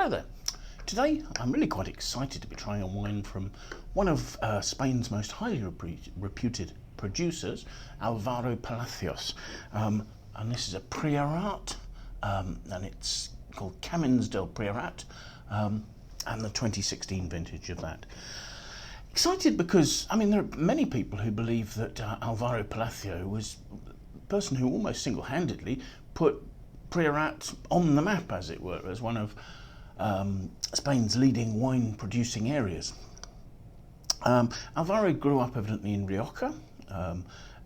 Hello there. Today I'm really quite excited to be trying a wine from one of Spain's most highly reputed producers, Alvaro Palacios. And this is a Priorat, and it's called Camins del Priorat, and the 2016 vintage of that. Excited because, I mean, there are many people who believe that Alvaro Palacios was the person who almost single-handedly put Priorat on the map, as it were, as one of Spain's leading wine-producing areas. Alvaro grew up evidently in Rioja,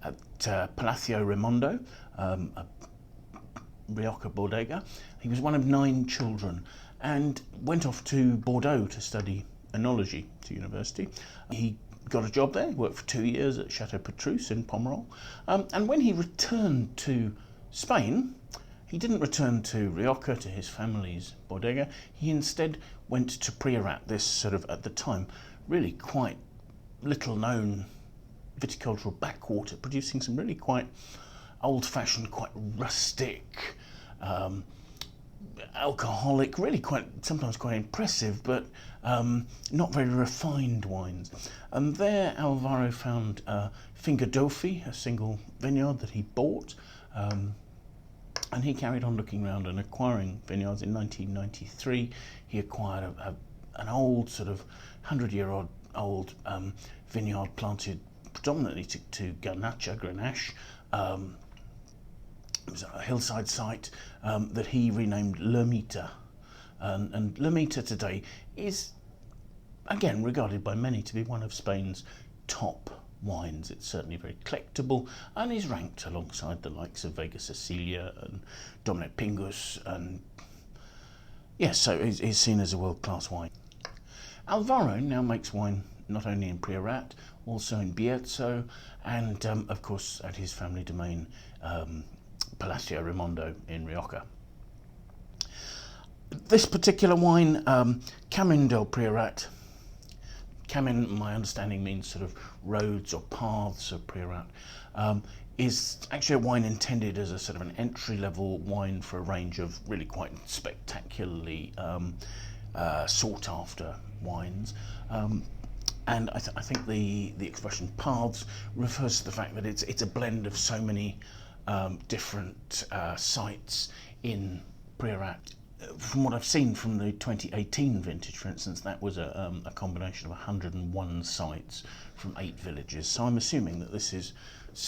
at Palacios Remondo, a Rioja bodega. He was one of 9 children and went off to Bordeaux to study enology to university. He got a job there, worked for 2 years at Chateau Petrus in Pomerol, and when he returned to Spain, he didn't return to Rioja, to his family's bodega. He instead went to Priorat, this sort of, at the time, really quite little known viticultural backwater, producing some really quite old-fashioned, quite rustic, alcoholic, really quite, sometimes quite impressive, but not very refined wines. And there Alvaro found Finca Dofi, a single vineyard that he bought, and he carried on looking around and acquiring vineyards. In 1993, he acquired an old, sort of 100-year-old vineyard planted predominantly to Grenache. It was a hillside site that he renamed Lermita. And Lermita today is, again, regarded by many to be one of Spain's top wines. It's certainly very collectible and is ranked alongside the likes of Vega Sicilia and Dominio de Pingus, and yes, so is seen as a world-class wine. Alvaro now makes wine not only in Priorat, also in Bierzo, and of course at his family domain, Palacios Remondo in Rioja. This particular wine, Camins del Priorat. Camin, my understanding, means sort of roads or paths of Priorat, is actually a wine intended as a sort of an entry-level wine for a range of really quite spectacularly sought-after wines. And I think the expression paths refers to the fact that it's a blend of so many different sites in Priorat. From what I've seen from the 2018 vintage, for instance, that was a combination of 101 sites from 8 villages. So I'm assuming that this is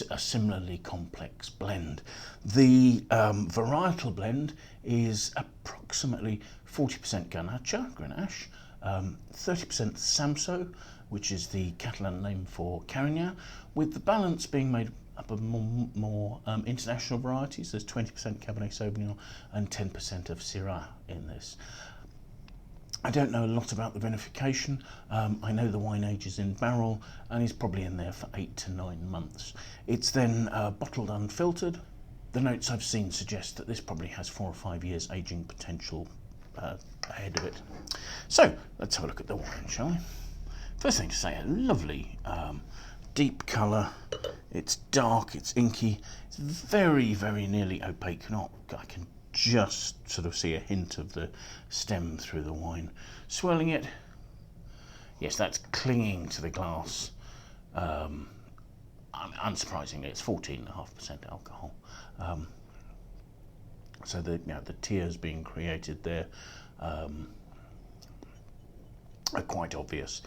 a similarly complex blend. The varietal blend is approximately 40% Grenache, 30% Samso, which is the Catalan name for Carignan, with the balance being made up of more international varieties. There's 20% Cabernet Sauvignon and 10% of Syrah in this. I don't know a lot about the vinification. I know the wine ages in barrel and is probably in there for 8 to 9 months. It's then bottled unfiltered. The notes I've seen suggest that this probably has 4 or 5 years aging potential ahead of it. So let's have a look at the wine, shall we? First thing to say, a lovely deep colour. It's dark, it's inky, it's very, very nearly opaque. I can just sort of see a hint of the stem through the wine. Swirling it, yes, that's clinging to the glass. Unsurprisingly, it's 14.5% alcohol. So the tears being created there are quite obvious.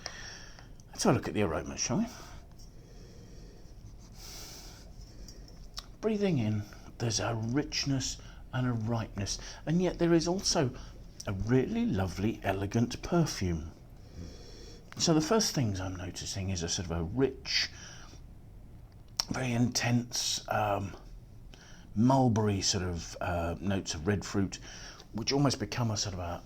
Let's have a look at the aroma, shall we? Breathing in, there's a richness and a ripeness, and yet there is also a really lovely, elegant perfume. So the first things I'm noticing is a sort of a rich, very intense mulberry sort of notes of red fruit, which almost become a sort of a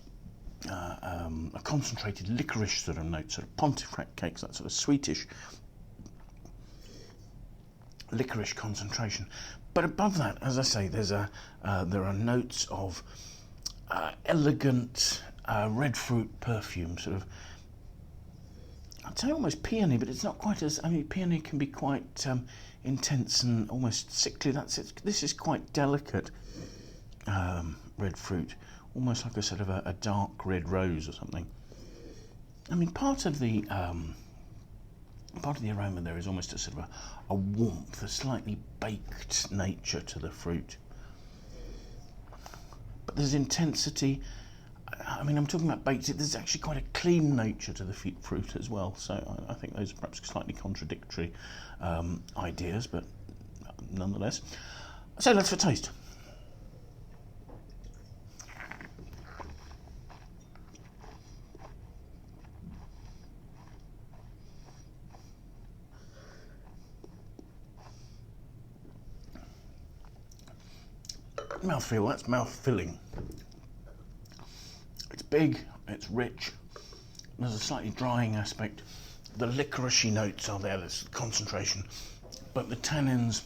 concentrated licorice sort of note, sort of Pontefract cakes, that sort of sweetish licorice concentration. But above that, as I say, there are notes of elegant red fruit perfume, sort of, I'd say almost peony, but it's not quite as, I mean, peony can be quite intense and almost sickly. That's it. This is quite delicate red fruit almost like a sort of a dark red rose or something. I mean, part of the aroma there is almost a sort of a warmth, a slightly baked nature to the fruit. But there's intensity. I mean, I'm talking about baked. There's actually quite a clean nature to the fruit as well. So I think those are perhaps slightly contradictory ideas, but nonetheless. So let's have a taste. Mouthfeel, that's mouth-filling. It's big, it's rich, there's a slightly drying aspect. The licoricey notes are there, there's concentration, but the tannins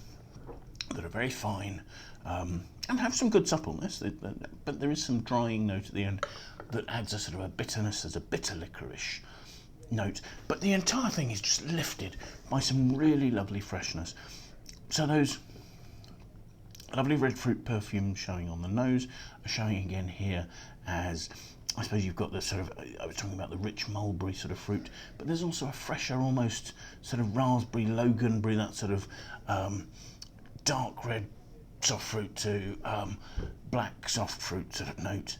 that are very fine and have some good suppleness, but there is some drying note at the end that adds a sort of a bitterness. There's a bitter licorice note, but the entire thing is just lifted by some really lovely freshness. So those lovely red fruit perfume showing on the nose are showing again here as, I suppose you've got the sort of, I was talking about the rich mulberry sort of fruit, but there's also a fresher, almost sort of raspberry, loganberry, that sort of dark red soft fruit to black soft fruit sort of note,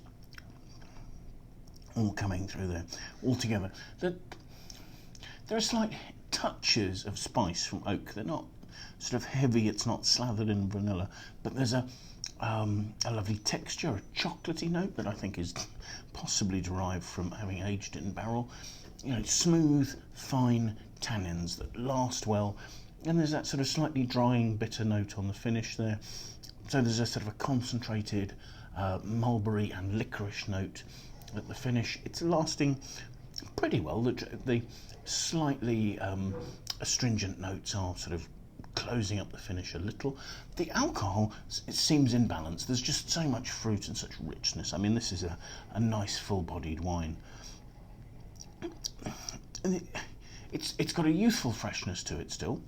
all coming through there, all together. There are slight touches of spice from oak. They're not sort of heavy, it's not slathered in vanilla, but there's a lovely texture, a chocolatey note that I think is possibly derived from having aged in barrel. You know, smooth, fine tannins that last well, and there's that sort of slightly drying bitter note on the finish there. So there's a sort of a concentrated mulberry and licorice note at the finish. It's lasting pretty well. The slightly astringent notes are sort of closing up the finish a little. The alcohol, it seems in balance. There's just so much fruit and such richness. I mean, this is a nice full-bodied wine. It's got a youthful freshness to it still.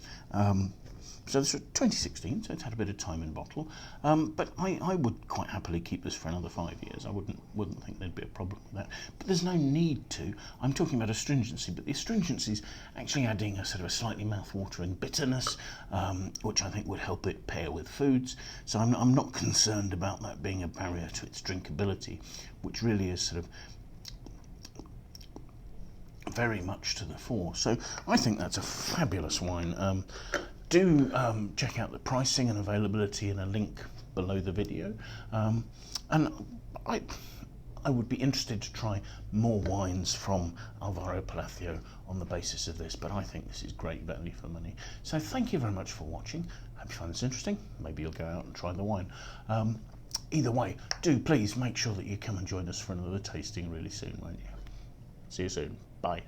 So this was 2016, so it's had a bit of time in bottle. But I would quite happily keep this for another 5 years. I wouldn't think there'd be a problem with that. But there's no need to. I'm talking about astringency, but the astringency is actually adding a sort of a slightly mouth-watering bitterness, which I think would help it pair with foods. So I'm not concerned about that being a barrier to its drinkability, which really is sort of very much to the fore. So I think that's a fabulous wine. Do check out the pricing and availability in a link below the video. And I would be interested to try more wines from Alvaro Palacios on the basis of this, but I think this is great value for money. So thank you very much for watching. Hope you find this interesting. Maybe you'll go out and try the wine. Either way, do please make sure that you come and join us for another tasting really soon, won't you? See you soon. Bye.